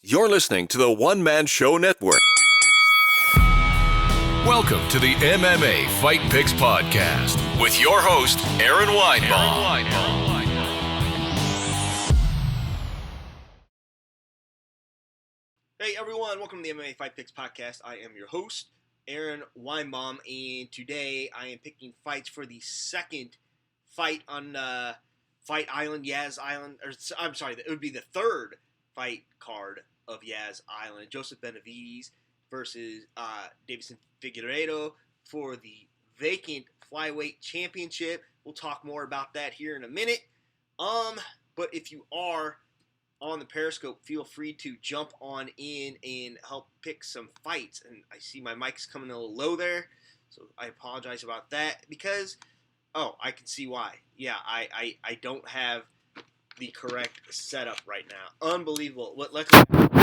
You're listening to the One Man Show Network. Welcome to the MMA Fight Picks podcast with your host, Aaron Weinbaum. Hey everyone, welcome to the MMA Fight Picks podcast. I am your host, Aaron Weinbaum, and today I am picking fights for the second fight on Fight Island, Yaz Island. It would be the third fight card of Yaz Island. Joseph Benavidez versus Deiveson Figueiredo for the vacant Flyweight championship. We'll talk more about that here in a minute. But if you are on the Periscope, feel free to jump on in and help pick some fights. And I see my mic's coming a little low there, so I apologize about that because, I can see why. Yeah, I don't have the correct setup right now. Unbelievable. Let's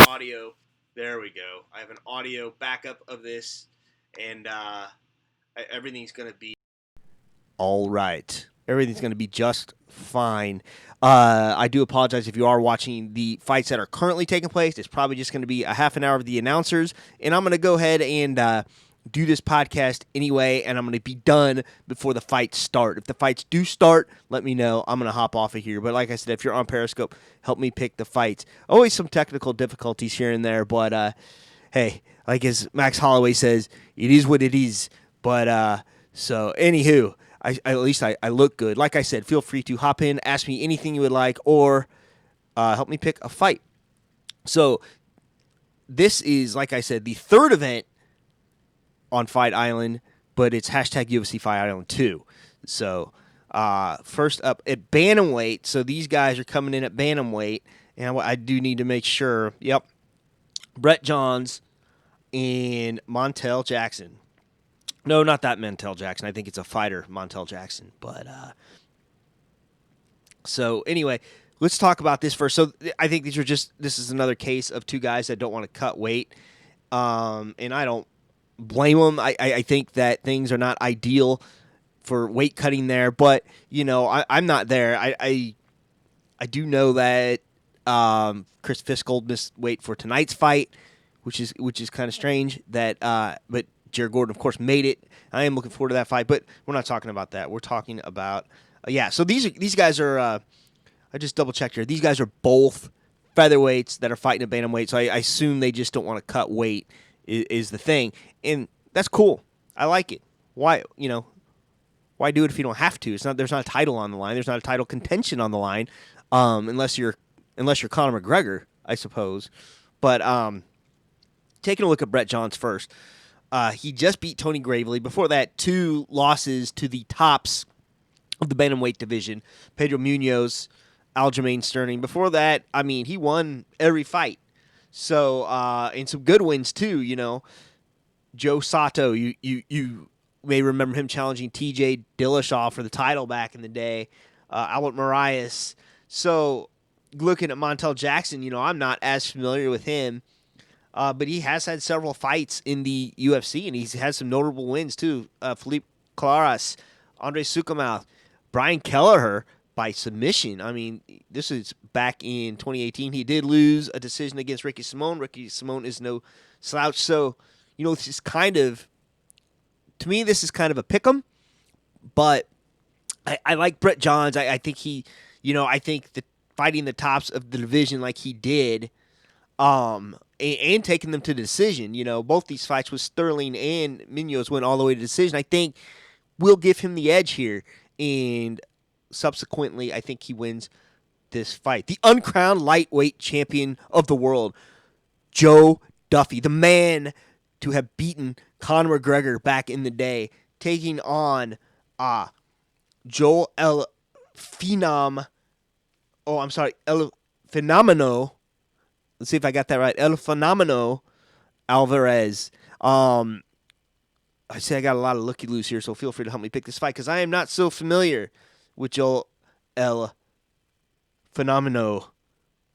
audio. There we go. I have an audio backup of this, and everything's going to be all right. Everything's going to be just fine. I do apologize if you are watching the fights that are currently taking place. It's probably just going to be a half an hour of the announcers, and I'm going to go ahead and do this podcast anyway, and I'm going to be done before the fights start. If the fights do start, let me know. I'm going to hop off of here. But like I said, if you're on Periscope, help me pick the fights. Always some technical difficulties here and there, but hey, like as Max Holloway says, it is what it is. But so anywho, at least I look good. Like I said, feel free to hop in, ask me anything you would like, or help me pick a fight. So this is, like I said, the third event on Fight Island, but it's hashtag UFC Fight Island 2. So first up at Bantamweight. So these guys are coming in at Bantamweight, and I do need to make sure. Yep, Brett Johns and Montel Jackson. No, not that Montel Jackson. I think it's a fighter, Montel Jackson. But so anyway, let's talk about this first. So I think this is another case of two guys that don't want to cut weight, and I don't blame them. I think that things are not ideal for weight cutting there, but I'm not there. I do know that Chris Fishgold missed weight for tonight's fight, which is kind of strange. But Jared Gordon, of course, made it. I am looking forward to that fight, but we're not talking about that. We're talking about So these guys are. I just double checked here. These guys are both featherweights that are fighting at bantamweight. So I assume they just don't want to cut weight is the thing, and that's cool. I like it. Why do it if you don't have to? There's not a title on the line. There's not a title contention on the line, unless you're Conor McGregor, I suppose. But taking a look at Brett Johns first. He just beat Tony Gravely. Before that, 2 losses to the tops of the bantamweight division: Pedro Munoz, Aljamain Sterling. Before that, he won every fight. So, and some good wins too. Joe Sato, you may remember him challenging T.J. Dillashaw for the title back in the day. Albert Marias. So, looking at Montel Jackson, I'm not as familiar with him. But he has had several fights in the UFC, and he's had some notable wins, too. Philippe Claras, Andre Sukamouth, Brian Kelleher by submission. This is back in 2018. He did lose a decision against Ricky Simon. Ricky Simon is no slouch. So, this is to me, this is kind of a pick'em. But I like Brett Johns. I think I think that fighting the tops of the division like he did, and taking them to decision. Both these fights with Sterling and Munoz went all the way to decision. I think we'll give him the edge here, and subsequently, I think he wins this fight. The uncrowned lightweight champion of the world, Joe Duffy, the man to have beaten Conor McGregor back in the day, taking on Joel El Fenomeno. Let's see if I got that right. El Fenomeno Alvarez. I say I got a lot of looky-loos here, so feel free to help me pick this fight because I am not so familiar with Joel El Fenomeno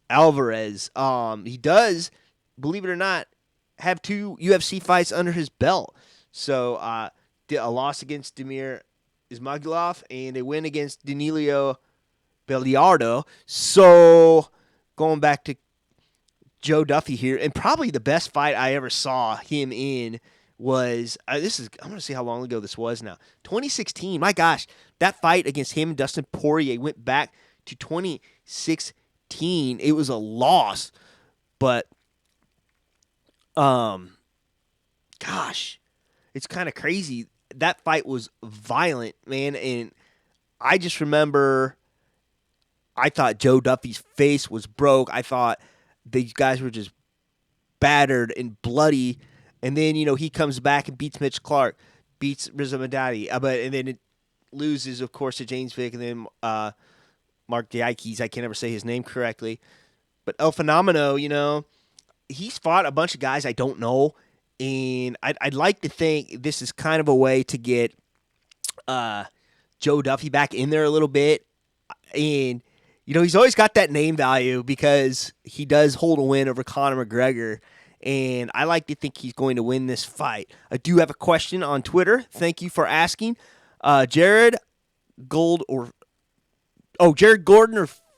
Alvarez. He does, believe it or not, have 2 UFC fights under his belt. So a loss against Damir Ismagulov and a win against Danilo Belliardo. So going back to Joe Duffy here, and probably the best fight I ever saw him in was I'm going to see how long ago this was now. 2016. My gosh, that fight against him and Dustin Poirier went back to 2016. It was a loss, but gosh, it's kind of crazy. That fight was violent, man, and I just remember I thought Joe Duffy's face was broke. I thought these guys were just battered and bloody. And then, he comes back and beats Mitch Clark, beats Rizzo Medati, and then it loses, of course, to James Vick and then Mark Diakes. I can't ever say his name correctly. But El Fenomeno, he's fought a bunch of guys I don't know. And I'd like to think this is kind of a way to get Joe Duffy back in there a little bit. And, he's always got that name value because he does hold a win over Conor McGregor. And I like to think he's going to win this fight. I do have a question on Twitter. Thank you for asking. Jared Gordon or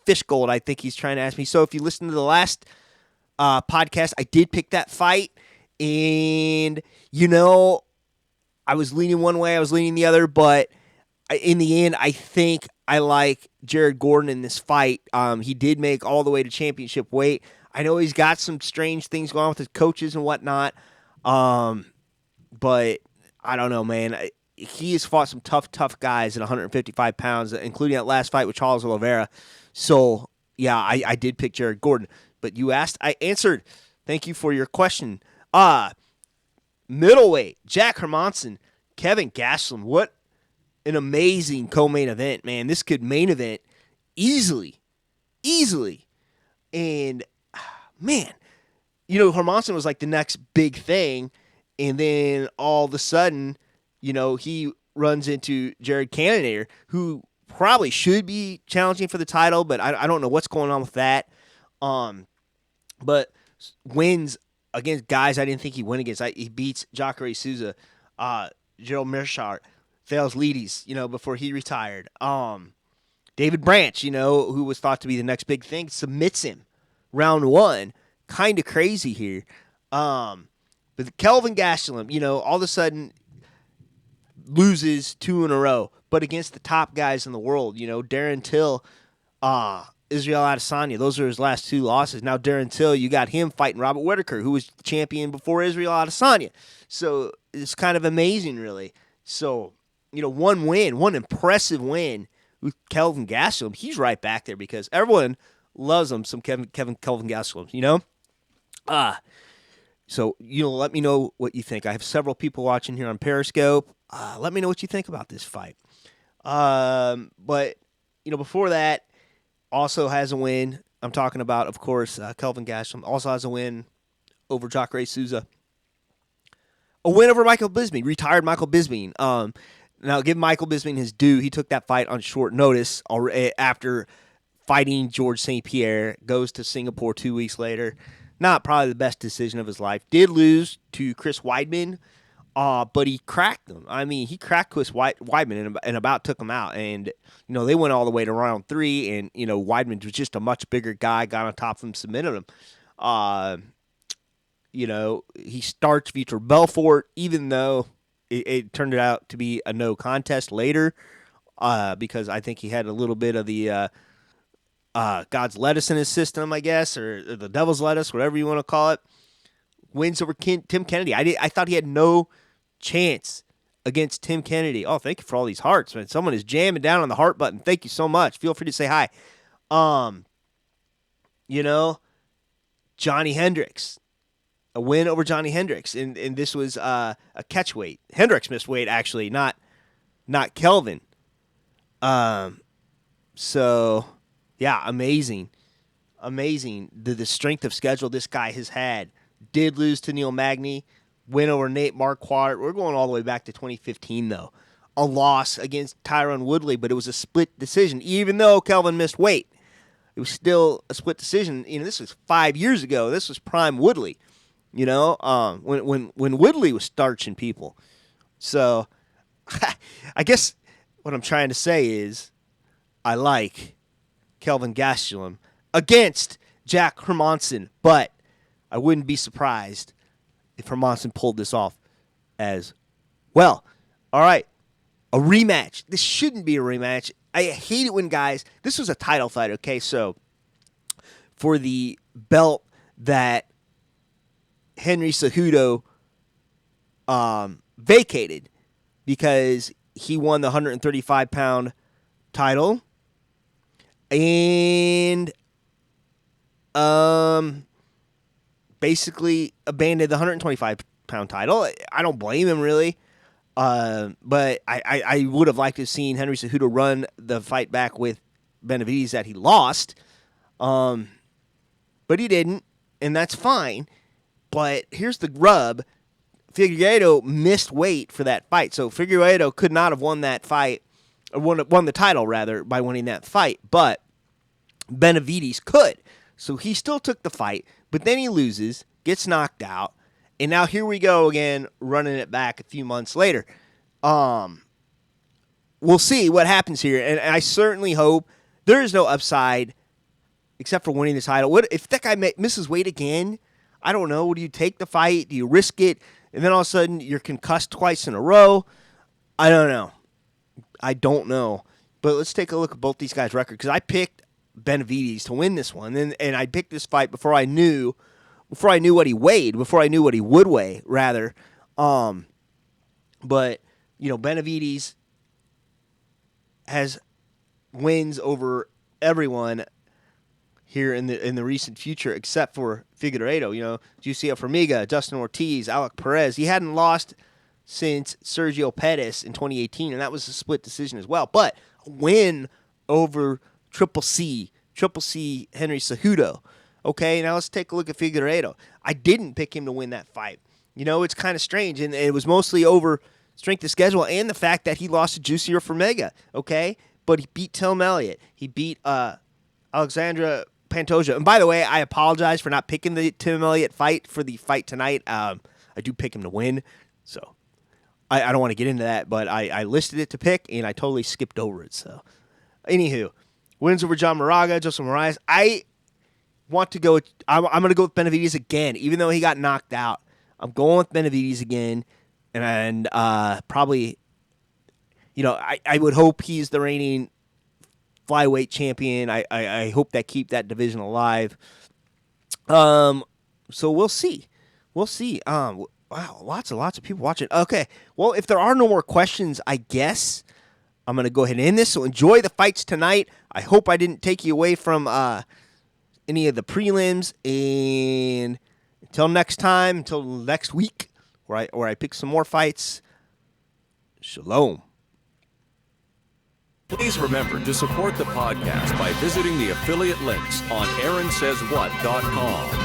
Fish Gold, I think he's trying to ask me. So if you listen to the last podcast, I did pick that fight. And, I was leaning one way, I was leaning the other. But in the end, I think I like Jared Gordon in this fight. He did make all the way to championship weight. I know he's got some strange things going on with his coaches and whatnot, but I don't know, man. He has fought some tough guys at 155 pounds, including that last fight with Charles Oliveira. So, yeah, I did pick Jared Gordon. But you asked, I answered. Thank you for your question. Middleweight, Jack Hermanson, Kevin Gastelum. What an amazing co-main event, man. This could main event easily. And man, Hermansson was like the next big thing, and then all of a sudden, he runs into Jared Cannonier, who probably should be challenging for the title, but I don't know what's going on with that. But wins against guys I didn't think he'd win against. He beats Jacare Souza, Gerald Meerschaert, Thales Leadys, before he retired. David Branch, who was thought to be the next big thing, submits him. Round one, kind of crazy here. But Kelvin Gastelum, all of a sudden loses 2 in a row, but against the top guys in the world, Darren Till, Israel Adesanya, those are his last 2 losses. Now Darren Till, you got him fighting Robert Whittaker, who was champion before Israel Adesanya. So it's kind of amazing, really. So, one win, one impressive win with Kelvin Gastelum. He's right back there because everyone loves him, some Kelvin Gastelum, So, let me know what you think. I have several people watching here on Periscope. Let me know what you think about this fight. But, before that, also has a win. I'm talking about, of course, Kelvin Gastelum. Also has a win over Jacare Souza. A win over Michael Bisping, retired Michael Bisping. Now, give Michael Bisping his due. He took that fight on short notice after fighting George St. Pierre, goes to Singapore 2 weeks later. Not probably the best decision of his life. Did lose to Chris Weidman, but he cracked him. I mean, he cracked Chris Weidman and about took him out. And, they went all the way to round 3, and, Weidman was just a much bigger guy, got on top of him, submitted him. He starts Vitor Belfort, even though it turned out to be a no contest later, because I think he had a little bit of the God's lettuce in his system, I guess, or the devil's lettuce, whatever you want to call it. Wins over Tim Kennedy. I thought he had no chance against Tim Kennedy. Oh, thank you for all these hearts, man. Someone is jamming down on the heart button. Thank you so much. Feel free to say hi. Johnny Hendricks. A win over Johnny Hendricks, and this was a catch weight. Hendricks missed weight, actually, not Kelvin. So, yeah, amazing. The strength of schedule this guy has had. Did lose to Neil Magny, win over Nate Marquardt. We're going all the way back to 2015, though. A loss against Tyron Woodley, but it was a split decision, even though Kelvin missed weight. It was still a split decision. This was 5 years ago. This was prime Woodley. When Woodley was starching people. So, I guess what I'm trying to say is I like Kelvin Gastelum against Jack Hermanson, but I wouldn't be surprised if Hermanson pulled this off as well. All right, a rematch. This shouldn't be a rematch. I hate it when guys, this was a title fight, okay? So for the belt that Henry Cejudo vacated because he won the 135-pound title and basically abandoned the 125-pound title. I don't blame him, really. But I would have liked to have seen Henry Cejudo run the fight back with Benavidez that he lost. But he didn't, and that's fine. But here's the rub. Figueiredo missed weight for that fight. So Figueiredo could not have won that fight, or won the title, rather, by winning that fight. But Benavidez could. So he still took the fight, but then he loses, gets knocked out, and now here we go again, running it back a few months later. We'll see what happens here, and I certainly hope there is no upside except for winning the title. What if that guy misses weight again? I don't know. Do you take the fight? Do you risk it? And then all of a sudden you're concussed twice in a row? I don't know. But let's take a look at both these guys' record, because I picked Benavidez to win this one, and I picked this fight before I knew what he weighed, before I knew what he would weigh, rather. But Benavidez has wins over everyone here in the recent future, except for Figueiredo. Jussier Formiga, Dustin Ortiz, Alec Perez. He hadn't lost since Sergio Pettis in 2018, and that was a split decision as well. But a win over Triple C Henry Cejudo. Okay, now let's take a look at Figueiredo. I didn't pick him to win that fight. It's kind of strange, and it was mostly over strength of schedule and the fact that he lost to Jussier Formiga. Okay, but he beat Tim Elliott. He beat Alexandra Pantoja. And by the way, I apologize for not picking the Tim Elliott fight for the fight tonight. I do pick him to win, so I don't want to get into that, but I listed it to pick, and I totally skipped over it. So, anywho, wins over John Moraga, Joseph Moraes. I'm going to go with Benavidez again, even though he got knocked out. I'm going with Benavidez again, and probably, I would hope he's the reigning flyweight champion. I hope that keep that division alive. So we'll see. Wow, lots of people watching. Okay, well, if there are no more questions, I guess I'm going to go ahead and end this. So enjoy the fights tonight. I hope I didn't take you away from any of the prelims. And until next time, until next week, where I pick some more fights, shalom. Please remember to support the podcast by visiting the affiliate links on AaronSaysWhat.com.